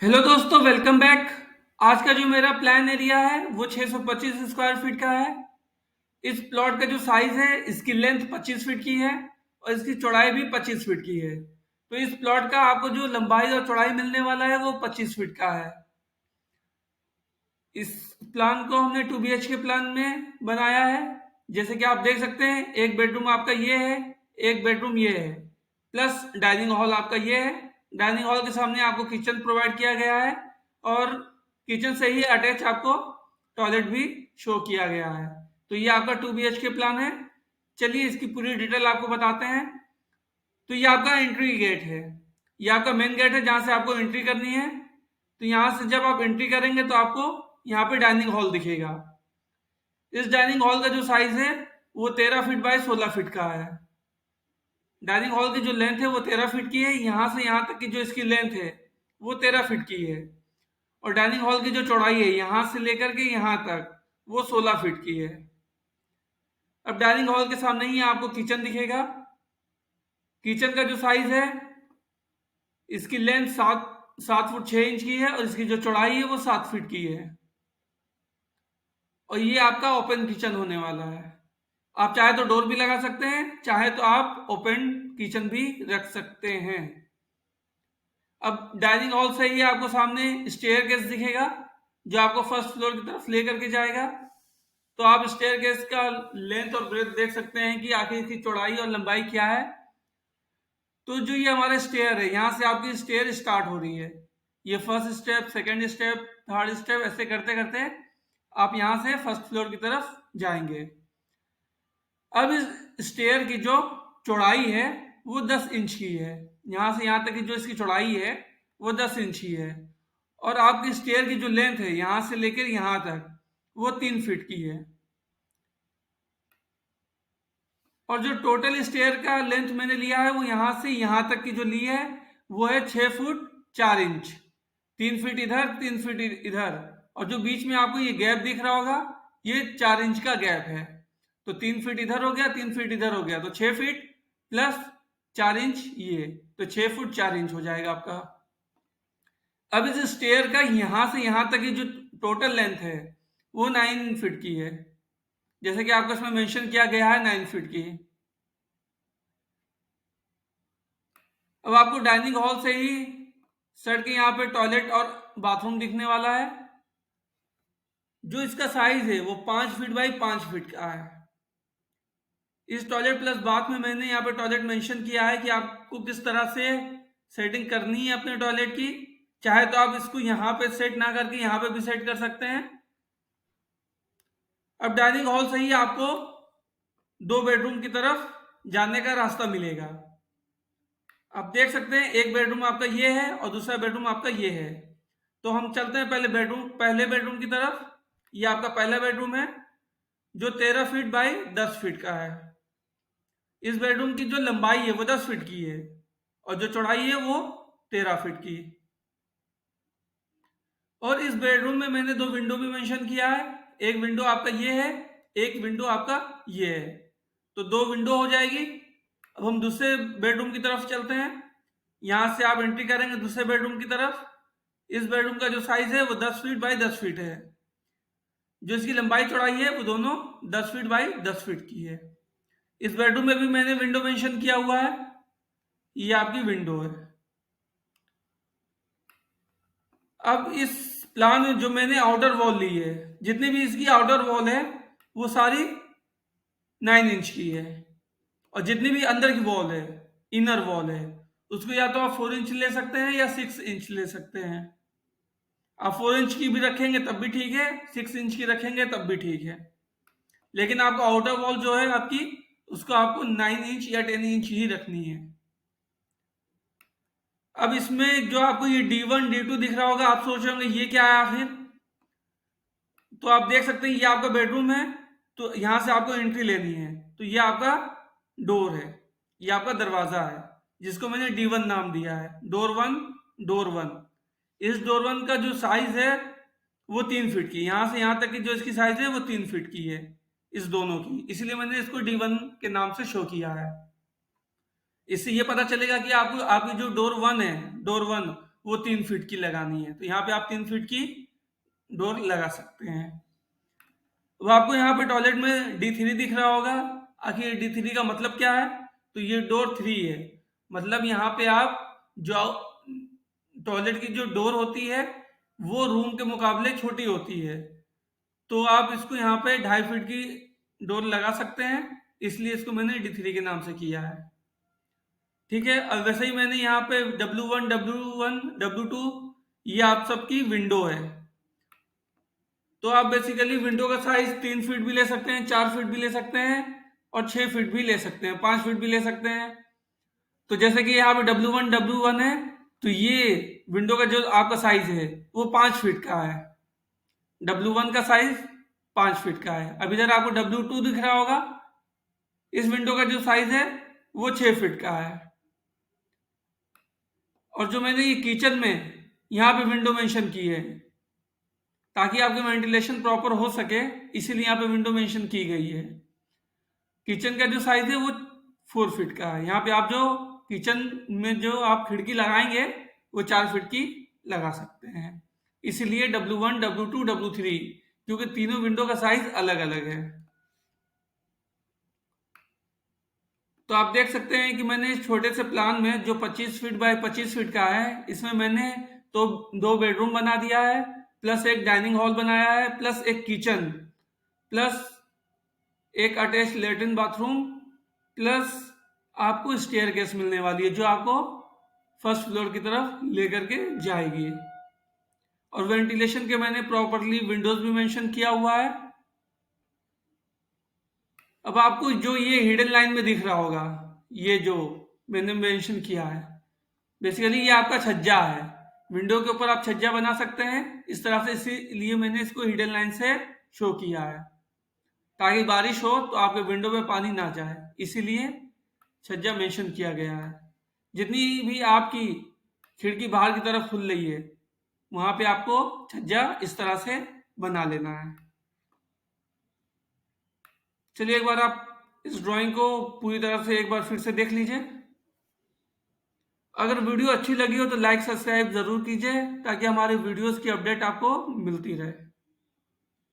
Hello दोस्तों, welcome back. आज का जो मेरा प्लान एरिया है वो 625 स्क्वायर फीट का है। इस प्लॉट का जो साइज है, इसकी लेंथ 25 फीट की है और इसकी चौड़ाई भी 25 फीट की है। तो इस प्लॉट का आपको जो लंबाई और चौड़ाई मिलने वाला है वो 25 फीट का है। इस प्लान को हमने 2 BHK प्लान में बनाया है। जैसे कि आप देख सकते हैं, एक बेडरूम आपका ये है, एक बेडरूम ये है, प्लस डाइनिंग हॉल आपका ये है। डाइनिंग हॉल के सामने आपको किचन प्रोवाइड किया गया है और किचन से ही अटैच आपको टॉयलेट भी शो किया गया है। तो ये आपका 2 BHK प्लान है। चलिए इसकी पूरी डिटेल आपको बताते हैं। तो ये आपका एंट्री गेट है, ये आपका मेन गेट है जहाँ से आपको एंट्री करनी है। तो यहाँ से जब आप एंट्री करेंगे तो आपको यहाँ पे डाइनिंग हॉल दिखेगा। इस डाइनिंग हॉल का जो साइज है वो 13 फीट बाय 16 फीट का है। डाइनिंग हॉल की जो लेंथ है वो 13 फीट की है। यहाँ से यहाँ तक की जो इसकी लेंथ है वो 13 फीट की है। और डाइनिंग हॉल की जो चौड़ाई है यहाँ से लेकर के यहाँ तक वो 16 फीट की है। अब डाइनिंग हॉल के सामने ही आपको किचन दिखेगा। किचन का जो साइज है, इसकी लेंथ 7 फुट 6 इंच की है और इसकी जो चौड़ाई है वो 7 फीट की है। और ये आपका ओपन किचन होने वाला है। आप चाहे तो डोर भी लगा सकते हैं, चाहे तो आप ओपन किचन भी रख सकते हैं। अब डाइनिंग हॉल से ही आपको सामने स्टेयरकेस दिखेगा जो आपको फर्स्ट फ्लोर की तरफ लेकर के जाएगा। तो आप स्टेयरकेस का लेंथ और ब्रेथ देख सकते हैं कि आखिर इसकी चौड़ाई और लंबाई क्या है। तो जो ये हमारा स्टेयर है, यहाँ से आपकी स्टेयर स्टार्ट हो रही है। ये first step, second step, third step, ऐसे करते करते आप यहाँ से फर्स्ट फ्लोर की तरफ जाएंगे। अब इस स्टेयर की जो चौड़ाई है वो 10 इंच की है। यहाँ से यहाँ तक की जो इसकी चौड़ाई है वो 10 इंच की है। और आपकी स्टेयर की जो लेंथ है यहाँ से लेकर यहाँ तक वो 3 फीट की है। और जो टोटल स्टेयर का लेंथ मैंने लिया है वो यहाँ से यहाँ तक की जो ली है वो है 6 फुट 4 इंच। 3 फीट इधर, 3 फीट इधर, और जो बीच में आपको ये गैप दिख रहा होगा ये 4 इंच का गैप है। तो 3 फीट इधर हो गया, 3 फीट इधर हो गया, तो 6 फीट प्लस 4 इंच ये, तो 6 फुट 4 इंच हो जाएगा आपका। अब इस स्टेयर का यहां से यहां तक की जो टोटल लेंथ है वो 9 फीट की है। जैसे कि आपको इसमें मेंशन किया गया है 9 फीट की। अब आपको डाइनिंग हॉल से ही सर के यहाँ पे टॉयलेट और बाथरूम दिखने वाला है। जो इसका साइज है वो 5 फीट बाई 5 फीट का है। इस टॉयलेट प्लस बाथ में मैंने यहाँ पे टॉयलेट मेंशन किया है कि आपको किस तरह से सेटिंग करनी है अपने टॉयलेट की। चाहे तो आप इसको यहाँ पे सेट ना करके यहाँ पे भी सेट कर सकते हैं। अब डाइनिंग हॉल से ही आपको 2 बेडरूम की तरफ जाने का रास्ता मिलेगा। आप देख सकते हैं एक बेडरूम आपका ये है और दूसरा बेडरूम आपका ये है। तो हम चलते हैं पहले बेडरूम की तरफ। ये आपका पहला बेडरूम है जो 13 फीट बाई 10 फीट का है। इस बेडरूम की जो लंबाई है वो 10 फीट की है और जो चौड़ाई है वो 13 फीट की। और इस बेडरूम में मैंने 2 विंडो भी मेंशन किया है। एक विंडो आपका ये है, एक विंडो आपका ये है, तो 2 विंडो हो जाएगी। अब हम दूसरे बेडरूम की तरफ चलते हैं। यहाँ से आप एंट्री करेंगे दूसरे बेडरूम की तरफ। इस बेडरूम का जो साइज है वो 10 फीट बाई 10 फीट है। जो इसकी लंबाई चौड़ाई है वो दोनों 10 फीट बाई 10 फीट की है। इस बेडरूम में भी मैंने विंडो मेंशन किया हुआ है, ये आपकी विंडो है। अब इस प्लान में जो मैंने आउटर वॉल ली है, जितनी भी इसकी आउटर वॉल है वो सारी 9 इंच की है। और जितनी भी अंदर की वॉल है, इनर वॉल है, उसको या तो आप 4 इंच ले सकते हैं या 6 इंच ले सकते हैं। आप 4 इंच की भी रखेंगे तब भी ठीक है, 6 इंच की रखेंगे तब भी ठीक है। लेकिन आपको आउटर वॉल जो है आपकी, उसको आपको 9 इंच या 10 इंच ही रखनी है। अब इसमें जो आपको ये D1 D2 दिख रहा होगा, आप सोच रहे होंगे ये क्या है आखिर। तो आप देख सकते हैं ये आपका बेडरूम है, तो यहां से आपको एंट्री लेनी है। तो ये आपका डोर है, ये आपका दरवाजा है जिसको मैंने D1 नाम दिया है। डोर 1। इस डोर 1 का जो साइज है वो 3 फीट की, यहां से यहां तक की जो इसकी साइज है वो 3 फीट की है, इस दोनों की। इसलिए मैंने इसको D1 के नाम से शो किया है। इससे ये पता चलेगा कि आपको आपकी जो डोर 1 है, डोर 1 वो 3 फीट की लगानी है, तो यहाँ पे आप 3 फीट की डोर लगा सकते हैं। अब आपको यहाँ पे टॉयलेट में D3 दिख रहा होगा। आखिर D3 का मतलब क्या है? तो ये डोर 3 है, मतलब यहाँ पे आप जो टॉयलेट की जो डोर होती है वो रूम के मुकाबले छोटी होती है, तो आप इसको यहाँ पे 2.5 फीट की डोर लगा सकते हैं, इसलिए इसको मैंने D3 के नाम से किया है। ठीक है, अब वैसे ही मैंने यहाँ पे W1, W1, W2 ये आप सबकी विंडो है, तो आप बेसिकली विंडो का साइज 3 फीट भी ले सकते हैं, 4 फीट भी ले सकते हैं और 6 फीट भी ले सकते हैं, 5 फीट भी ले सकते हैं। तो जैसे कि यहाँ पे W1 है, तो ये विंडो का जो आपका साइज है वो 5 फीट का है। W1 का साइज 5 फीट का है। अब इधर आपको W2 दिख रहा होगा, इस विंडो का जो साइज है वो 6 फीट का है। और जो मैंने ये किचन में यहाँ पे विंडो मेंशन की है ताकि आपकी वेंटिलेशन प्रॉपर हो सके, इसीलिए यहाँ पे विंडो मेंशन की गई है। किचन का जो साइज है वो 4 फीट का है। यहाँ पे आप जो किचन में जो आप खिड़की लगाएंगे वो 4 फीट की लगा सकते हैं, इसीलिए W1, W2, W3, क्योंकि तीनों विंडो का साइज अलग अलग है। तो आप देख सकते हैं कि मैंने इस छोटे से प्लान में जो 25 फीट बाय 25 फीट का है, इसमें मैंने तो 2 बेडरूम बना दिया है, प्लस एक डाइनिंग हॉल बनाया है, प्लस एक किचन, प्लस एक अटैच लेटरिन बाथरूम, प्लस आपको स्टेयरकेस मिलने वाली है जो आपको फर्स्ट फ्लोर की तरफ लेकर के जाएगी। और वेंटिलेशन के मैंने प्रॉपरली विंडोज भी मेंशन किया हुआ है। अब आपको जो ये हिडन लाइन में दिख रहा होगा, ये जो मैंने मेंशन किया है, बेसिकली ये आपका छज्जा है। विंडो के ऊपर आप छज्जा बना सकते हैं इस तरह से, इसीलिए मैंने इसको हिडन लाइन से शो किया है ताकि बारिश हो तो आपके विंडो में पानी ना जाए, इसीलिए छज्जा मेंशन किया गया है। जितनी भी आपकी खिड़की बाहर की तरफ खुल रही है वहां पे आपको छज्जा इस तरह से बना लेना है। चलिए एक बार आप इस ड्राइंग को पूरी तरह से एक बार फिर से देख लीजिए। अगर वीडियो अच्छी लगी हो तो लाइक सब्सक्राइब जरूर कीजिए ताकि हमारे वीडियोस की अपडेट आपको मिलती रहे।